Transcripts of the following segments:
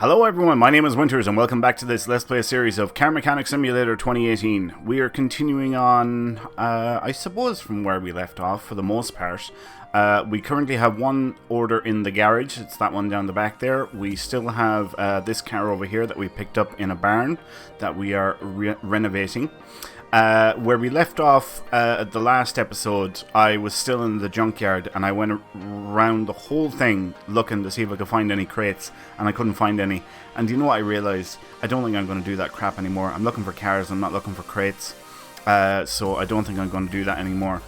Hello everyone, my name is Winters and welcome back to this Let's Play series of Car Mechanic Simulator 2018. We are continuing on, I suppose, from where we left off for the most part. We currently have one order in the garage, it's that one down the back there. We still have this car over here that we picked up in a barn that we are renovating. Where we left off at the last episode, I was still in the junkyard and I went around the whole thing looking to see if I could find any crates, and I couldn't find any. And you know what I realised? I don't think I'm going to do that crap anymore. I'm looking for cars, I'm not looking for crates. So I don't think I'm going to do that anymore.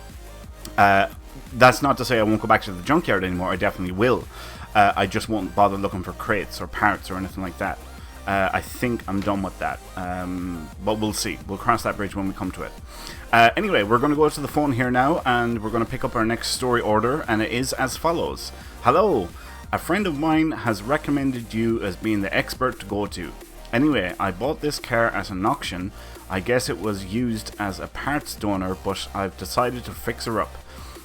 That's not to say I won't go back to the junkyard anymore, I definitely will. I just won't bother looking for crates or parts or anything like that. I think I'm done with that, but we'll see. We'll cross that bridge when we come to it. Anyway, we're going to go to the phone here now, and we're going to pick up our next story order, and it is as follows. Hello, a friend of mine has recommended you as being the expert to go to. Anyway, I bought this car at an auction. I guess it was used as a parts donor, but I've decided to fix her up.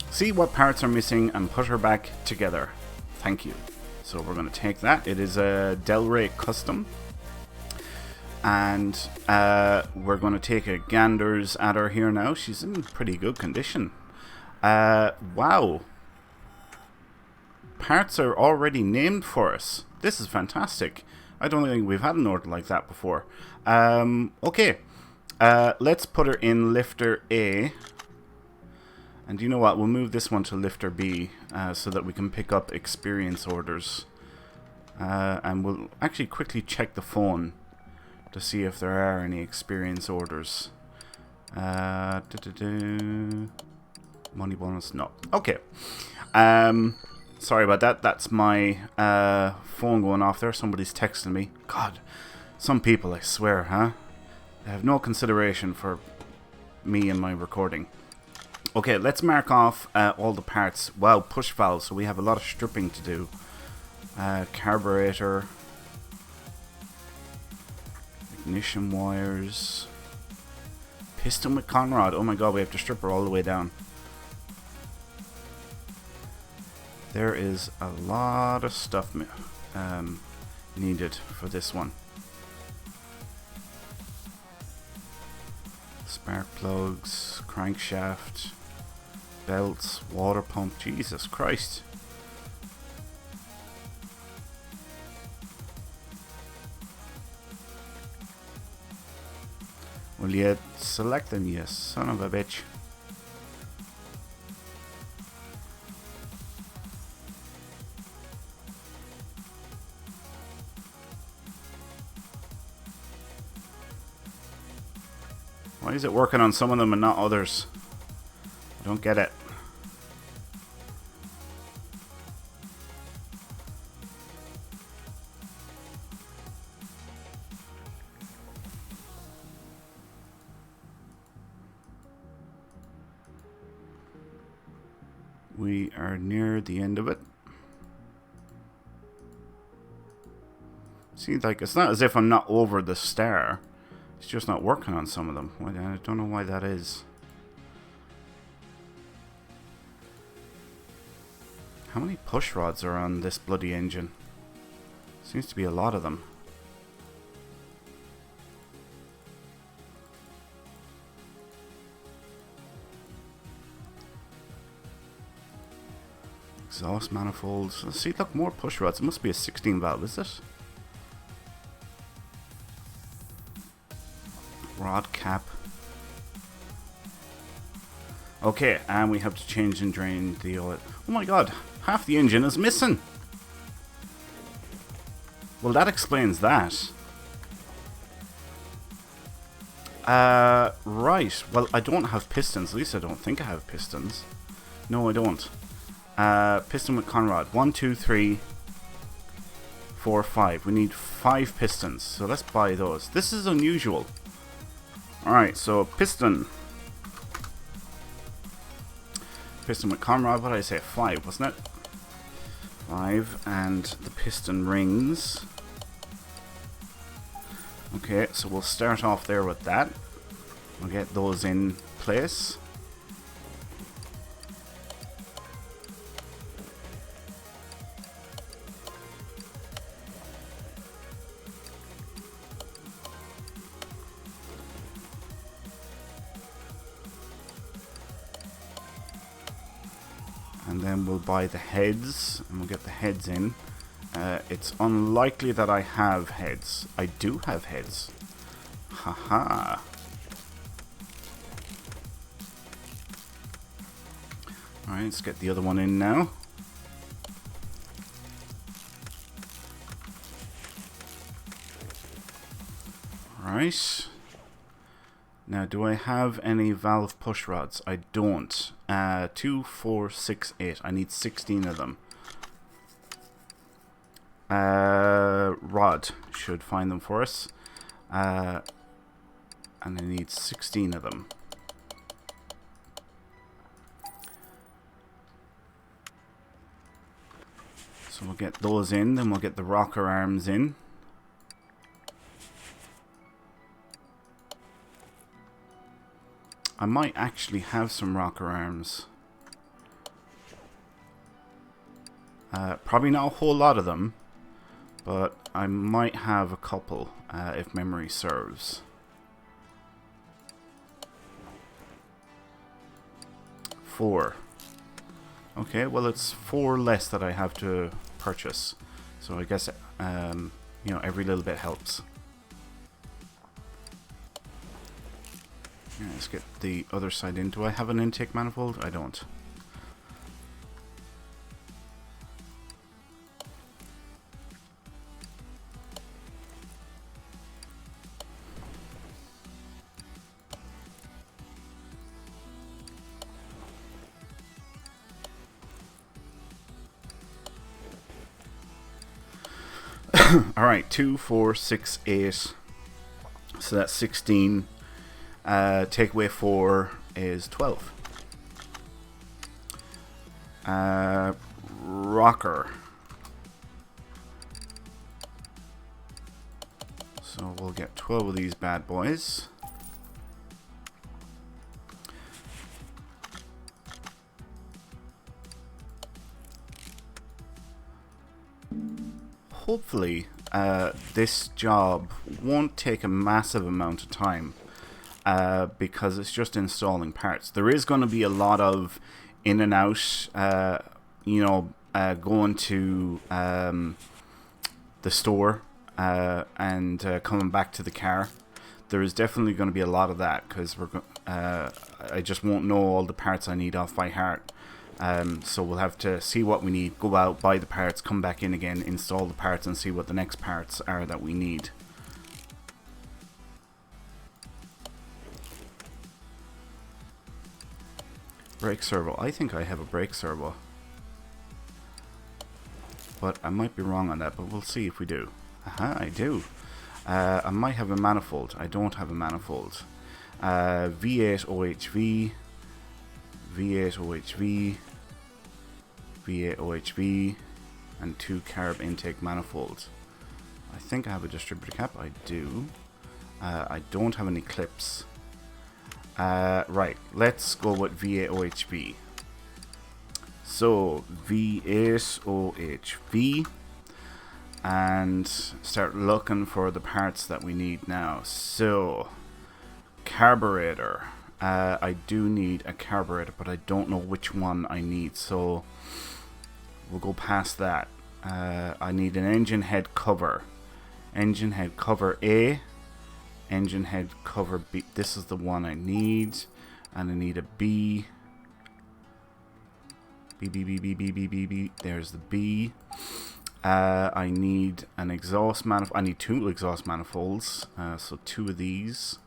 See what parts are missing and put her back together. Thank you. So we're going to take that. It is a Del Rey Custom. And we're going to take a ganders at her here now. She's in pretty good condition. Wow. Parts are already named for us. This is fantastic. I don't think we've had an order like that before. Okay. Let's put her in lifter A. And you know what? We'll move this one to lifter B so that we can pick up experience orders. And we'll actually quickly check the phone to see if there are any experience orders. Money bonus? No. Okay. Sorry about that. That's my phone going off there. Somebody's texting me. God, some people, I swear, huh? They have no consideration for me and my recording. Okay, let's mark off all the parts. Wow, push valve, so we have a lot of stripping to do. Carburetor. Ignition wires. Piston with Conrod. Oh my god, we have to strip her all the way down. There is a lot of stuff needed for this one. Spark plugs, crankshaft, belts, water pump. Jesus Christ. Will you select them, you son of a bitch? Why is it working on some of them and not others? I don't get it. We are near the end of it. Seems like it's not as if I'm not over the star. It's just not working on some of them. I don't know why that is. How many push rods are on this bloody engine? Seems to be a lot of them. Exhaust manifolds. Let's see, look, more push rods. It must be a 16 valve, is it? Rod cap. Okay, and we have to change and drain the oil. Oh my god, half the engine is missing. Well, that explains that. Right. Well, I don't have pistons. At least I don't think I have pistons. No, I don't. Piston with Conrod. 1, 2, 3, 4, 5. We need 5 pistons, so let's buy those. This is unusual. Alright, so piston. Piston with Conrod, what did I say? 5, wasn't it? 5, and the piston rings. Okay, so we'll start off there with that. We'll get those in place. And then we'll buy the heads, and we'll get the heads in. It's unlikely that I have heads. I do have heads. Haha. Alright, let's get the other one in now. Alright. Now, do I have any valve push rods? I don't. 2, 4, 6, 8. I need 16 of them. Rod should find them for us. And I need 16 of them. So we'll get those in, then we'll get the rocker arms in. I might actually have some rocker arms. Probably not a whole lot of them, but I might have a couple if memory serves. 4. Okay, well it's 4 less that I have to purchase. So I guess, you know, every little bit helps. Yeah, let's get the other side in. Do I have an intake manifold? I don't. Alright, 2, 4, 6, 8. So that's 16. Take away 4 is 12. Rocker. So we'll get 12 of these bad boys. Hopefully, this job won't take a massive amount of time. Because it's just installing parts. There is going to be a lot of in and out, you know, going to the store and coming back to the car. There is definitely going to be a lot of that because I just won't know all the parts I need off by heart. So we'll have to see what we need, go out, buy the parts, come back in again, install the parts, and see what the next parts are that we need. Brake servo. I think I have a brake servo. But I might be wrong on that, but we'll see if we do. Aha, I do. I might have a manifold. I don't have a manifold. V8 OHV. V8 OHV. V8 OHV. And 2 carb intake manifolds. I think I have a distributor cap. I do. I don't have any clips. Right, let's go with V8 OHV. So, V8 OHV. And start looking for the parts that we need now. So, carburetor. I do need a carburetor, but I don't know which one I need. So, we'll go past that. I need an engine head cover. Engine head cover A. Engine head cover B. This is the one I need. And I need a B. B. There's the B. I need an exhaust manifold. I need 2 exhaust manifolds. So 2 of these.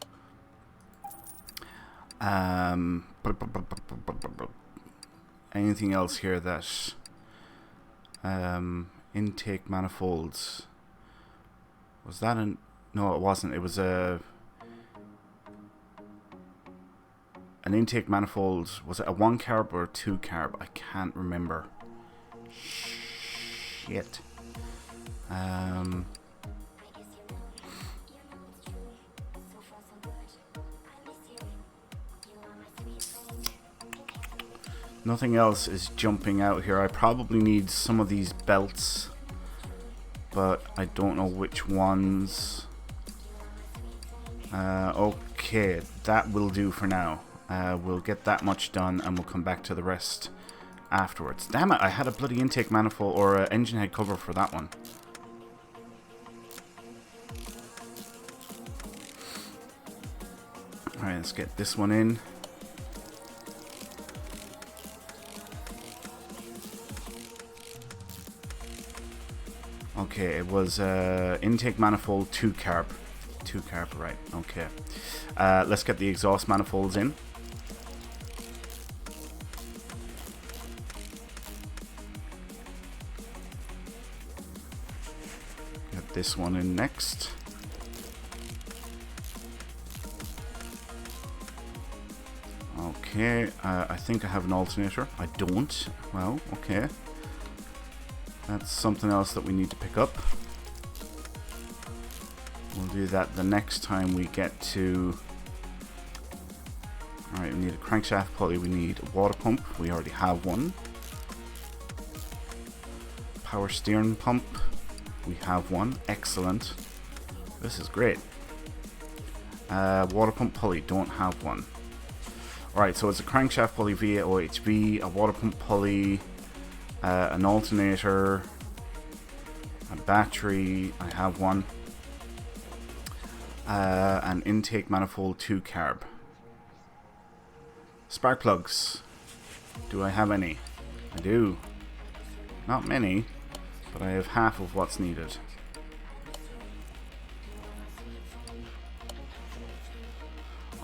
Anything else here that... intake manifolds. Was that an... No, it wasn't. It was an intake manifold. Was it a 1 carb or a 2 carb? I can't remember. Shit. Nothing else is jumping out here. I probably need some of these belts, but I don't know which ones. Okay, that will do for now. We'll get that much done and we'll come back to the rest afterwards. Damn it, I had a bloody intake manifold or an engine head cover for that one. Alright, let's get this one in. Okay, it was intake manifold 2 carb. 2 carb, right, okay. Let's get the exhaust manifolds in. Get this one in next. Okay, I think I have an alternator. I don't. Well, okay. That's something else that we need to pick up. We'll do that the next time we get to... Alright, we need a crankshaft pulley. We need a water pump. We already have one. Power steering pump. We have one. Excellent. This is great. Water pump pulley. Don't have one. Alright, so it's a crankshaft pulley via OHV, a water pump pulley, an alternator, a battery, I have one, an intake manifold 2 carb. Spark plugs. Do I have any? I do. Not many, but I have half of what's needed.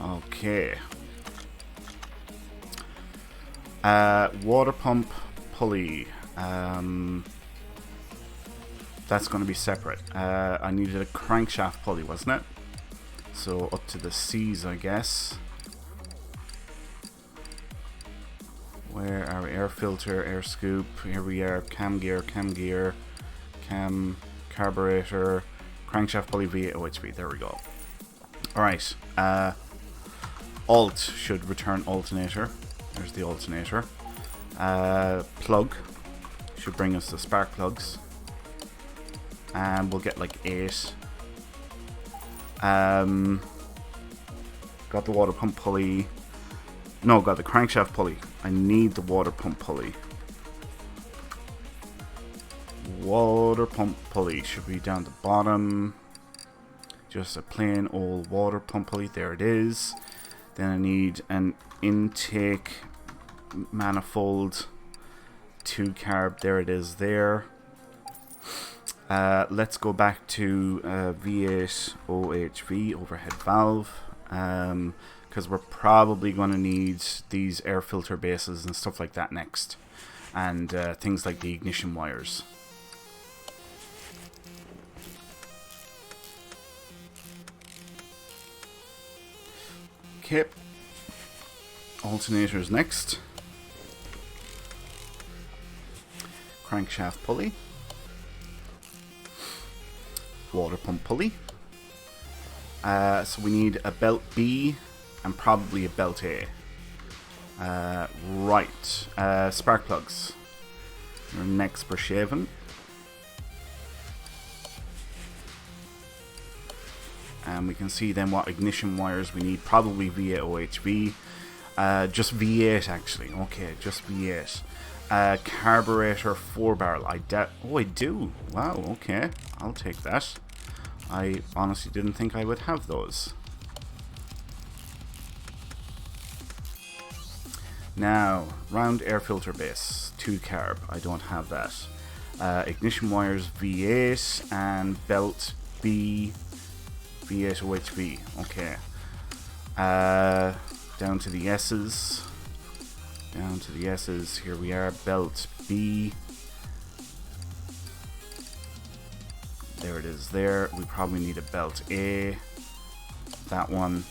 Okay. Water pump pulley. That's going to be separate. I needed a crankshaft pulley, wasn't it? So up to the C's, I guess. Where are we? Air filter, air scoop. Here we are. Cam gear, cam, carburetor, crankshaft pulley via OHV. There we go. Alright. Alt should return alternator. There's the alternator. Plug should bring us the spark plugs. And we'll get like 8. Got the water pump pulley. No, got the crankshaft pulley. I need the water pump pulley. Water pump pulley should be down the bottom. Just a plain old water pump pulley. There it is. Then I need an intake manifold 2 carb. There it is there. Let's go back to V8 OHV overhead valve, because we're probably going to need these air filter bases and stuff like that next, and things like the ignition wires. Okay, alternators next. Crankshaft pulley. Water pump pulley. So we need a belt B and probably a belt A. Right. Spark plugs. Your next for shaving. And we can see then what ignition wires we need, probably via OHV. Just V8 actually. Okay, just V8. Carburetor 4-barrel. Oh, I do. Wow, okay. I'll take that. I honestly didn't think I would have those. Now, round air filter base, 2 carb. I don't have that. Ignition wires V8 and belt B V8 OHV. Okay. Down to the S's. Down to the S's. Here we are. Belt B. There it is there. We probably need a belt A. That one.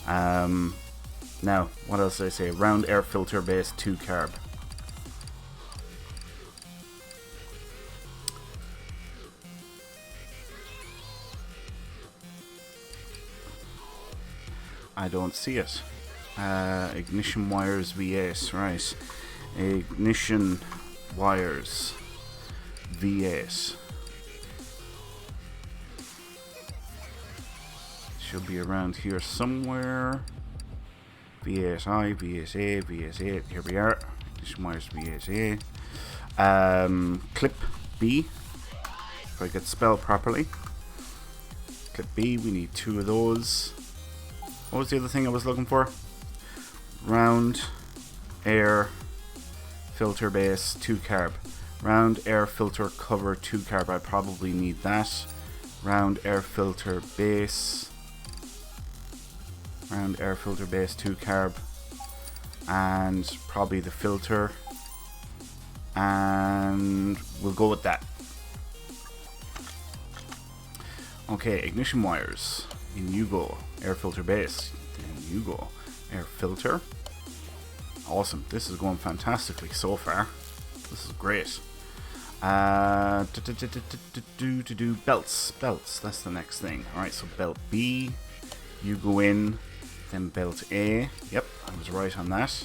Now, what else did I say? Round air filter base 2 carb. I don't see it. Ignition wires V8, right. Ignition wires V8. Should be around here somewhere. V8I, V8A, V8A, here we are. ignition wires V8A. Clip B, if I get spelled properly. Clip B, we need 2 of those. What was the other thing I was looking for? Round air filter base 2 carb. Round air filter cover 2 carb. I probably need that. Round air filter base. Round air filter base 2 carb. And probably the filter. And we'll go with that. Okay, ignition wires. In you go. Air filter base. In you go. Air filter. Awesome. This is going fantastically so far. This is great. Belts. Belts. That's the next thing. Alright, so belt B. You go in. Then belt A. Yep, I was right on that.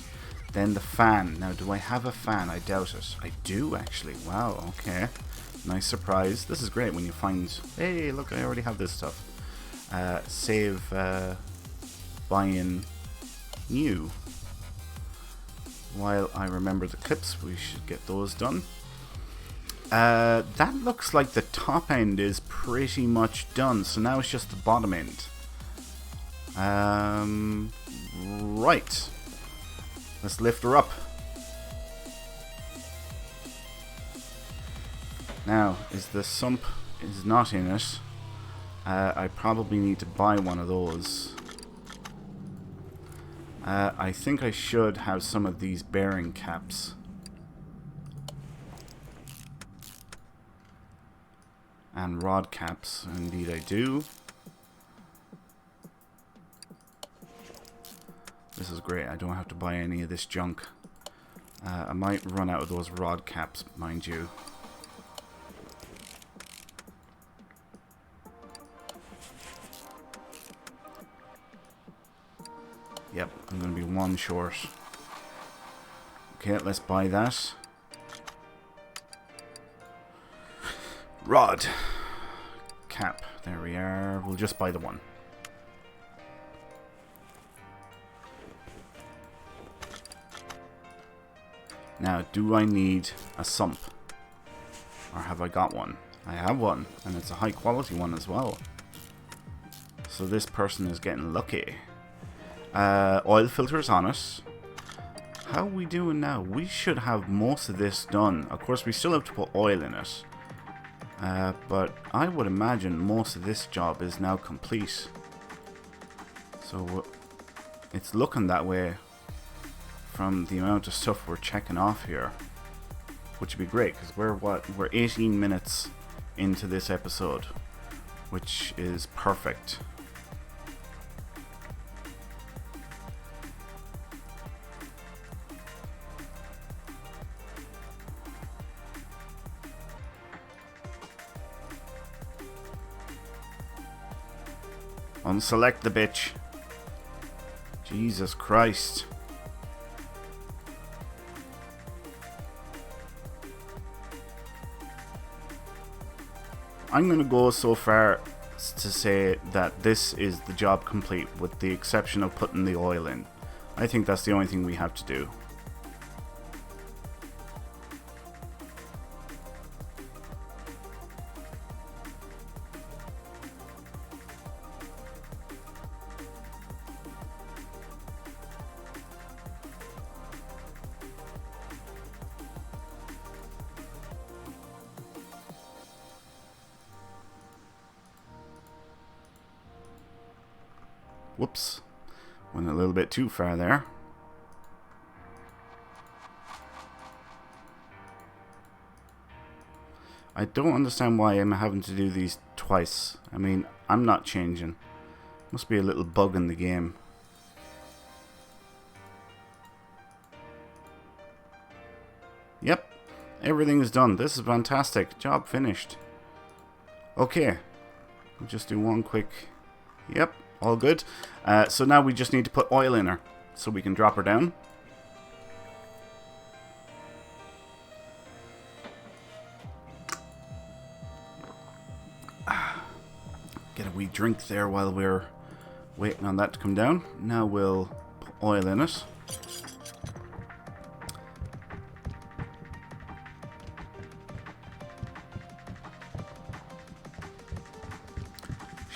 Then the fan. Now, do I have a fan? I doubt it. I do, actually. Wow, okay. Nice surprise. This is great when you find... Hey, look, I already have this stuff. Save buying new. While I remember the clips, we should get those done. That looks like the top end is pretty much done. So now it's just the bottom end. Right. Let's lift her up. Now, is the sump is not in it. I probably need to buy one of those. I think I should have some of these bearing caps. And rod caps. Indeed I do. This is great. I don't have to buy any of this junk. I might run out of those rod caps, mind you. Yep, I'm going to be one short. Okay, let's buy that. Rod cap. There we are. We'll just buy the one. Now, do I need a sump? Or have I got one? I have one, and it's a high quality one as well. So this person is getting lucky. Oil filters on it. How are we doing now? We should have most of this done. Of course, we still have to put oil in it. But I would imagine most of this job is now complete. So it's looking that way from the amount of stuff we're checking off here, which would be great because we're 18 minutes into this episode, which is perfect. Unselect the bitch. Jesus Christ. I'm going to go so far to say that this is the job complete with the exception of putting the oil in. I think that's the only thing we have to do. Whoops. Went a little bit too far there. I don't understand why I'm having to do these twice. I mean, I'm not changing. Must be a little bug in the game. Yep. Everything is done. This is fantastic. Job finished. Okay. We'll just do one quick... Yep. All good. So now we just need to put oil in her so we can drop her down. Get a wee drink there while we're waiting on that to come down. Now we'll put oil in it.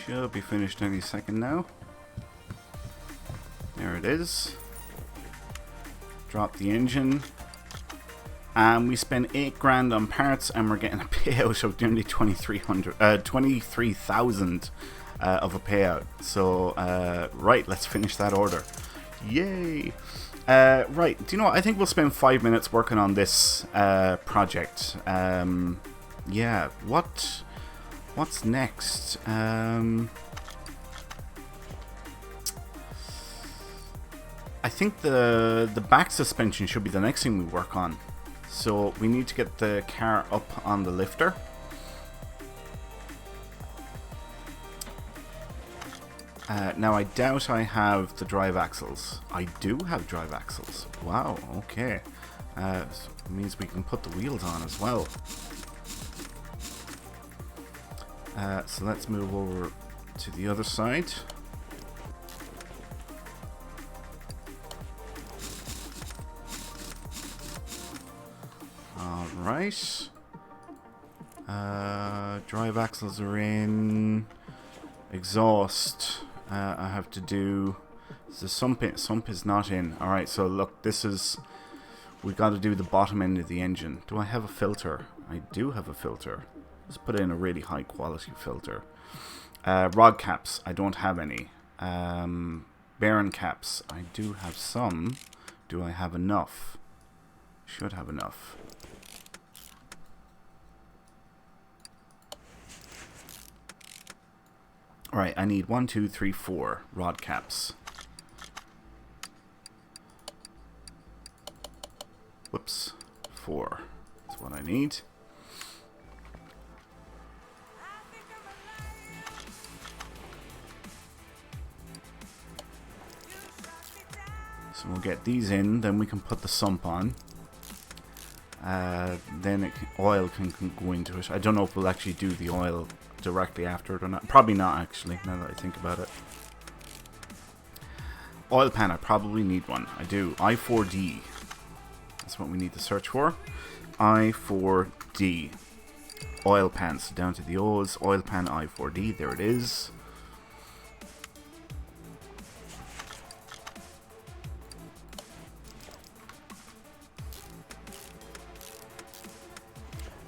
Should be finished any second now. There it is. Drop the engine. And we spend 8 grand on parts, and we're getting a payout of nearly 23,000 of a payout. So, right, let's finish that order. Yay! Right, do you know what? I think we'll spend 5 minutes working on this project. Yeah, what's next? I think the back suspension should be the next thing we work on. So we need to get the car up on the lifter. Now I doubt I have the drive axles. I do have drive axles. Wow, okay. So it means we can put the wheels on as well. So let's move over to the other side. Alright. Drive axles are in. Exhaust. I have to do... The sump is not in. Alright, so look, this is... We got to do the bottom end of the engine. Do I have a filter? I do have a filter. Let's put in a really high quality filter. Rod caps. I don't have any. Bearing caps. I do have some. Do I have enough? Should have enough. Alright, I need 1, 2, 3, 4 rod caps. Whoops. 4. That's what I need. So we'll get these in, then we can put the sump on. Then oil can go into it. I don't know if we'll actually do the oil directly after it or not. Probably not, actually, now that I think about it. Oil pan, I probably need one. I do. I4D. That's what we need to search for. I4D. Oil pan. So down to the O's. Oil pan I4D. There it is.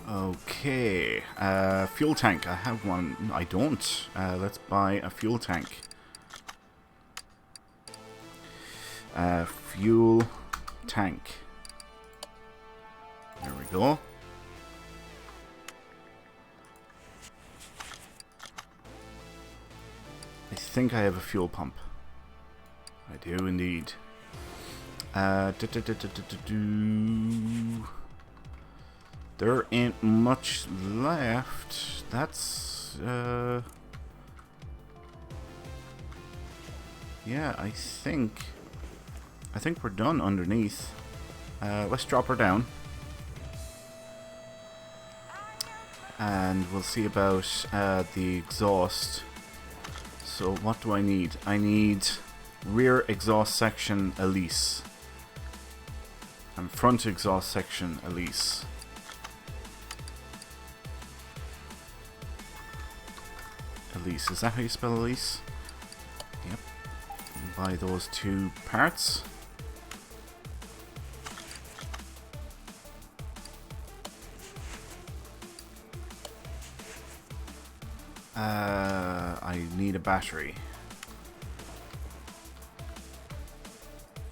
Okay, fuel tank. I have one. I don't. Let's buy a fuel tank. Fuel tank. There we go. I think I have a fuel pump. I do indeed. There ain't much left. That's, yeah, I think we're done underneath. Let's drop her down. And we'll see about the exhaust. So what do I need? I need rear exhaust section Elise. And front exhaust section Elise. Elise, is that how you spell Elise? Yep. Buy those 2 parts. I need a battery.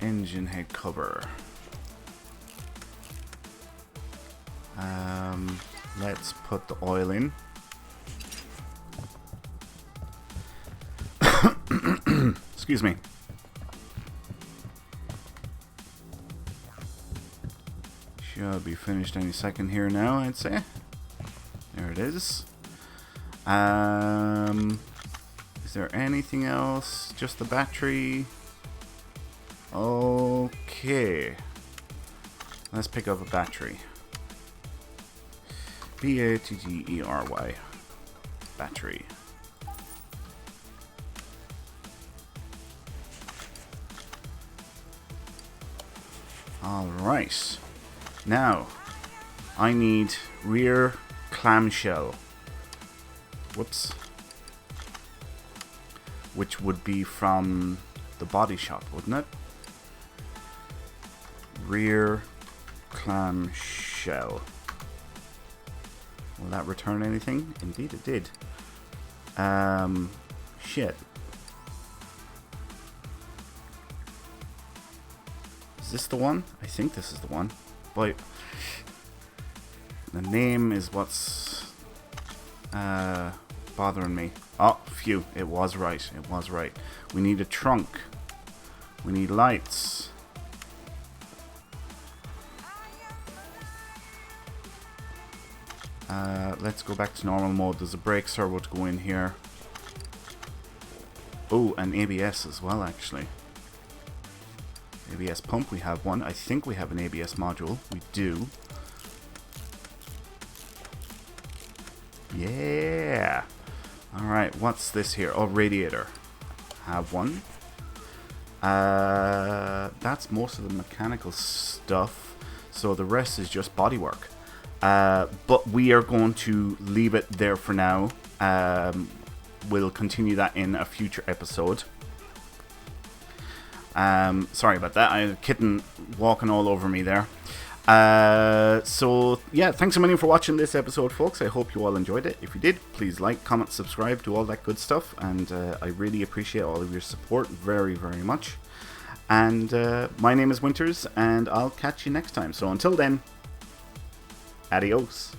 Engine head cover. Let's put the oil in. Excuse me. Should be finished any second here now, I'd say. There it is. Is there anything else? Just the battery. Okay. Let's pick up a battery. B-A-T-T-E-R-Y. Battery. Alright. Now, I need rear clamshell. Whoops. which would be from the body shop, wouldn't it? Rear clamshell. Will that return anything? Indeed it did. Shit. Is this the one? I think this is the one. But the name is what's bothering me. Oh, phew. It was right. It was right. We need a trunk. We need lights. Let's go back to normal mode. There's a brake servo to go in here. Oh, and ABS as well, actually. ABS pump, we have one. I think we have an ABS module. We do. Yeah! Alright, what's this here? Oh, radiator. Have one. That's most of the mechanical stuff. So the rest is just bodywork. But we are going to leave it there for now. We'll continue that in a future episode. Sorry about that. I had a kitten walking all over me there. So, yeah, thanks a million for watching this episode, folks. I hope you all enjoyed it. If you did, please like, comment, subscribe, do all that good stuff. And I really appreciate all of your support very, very much. And my name is Winters, and I'll catch you next time. So until then, adios.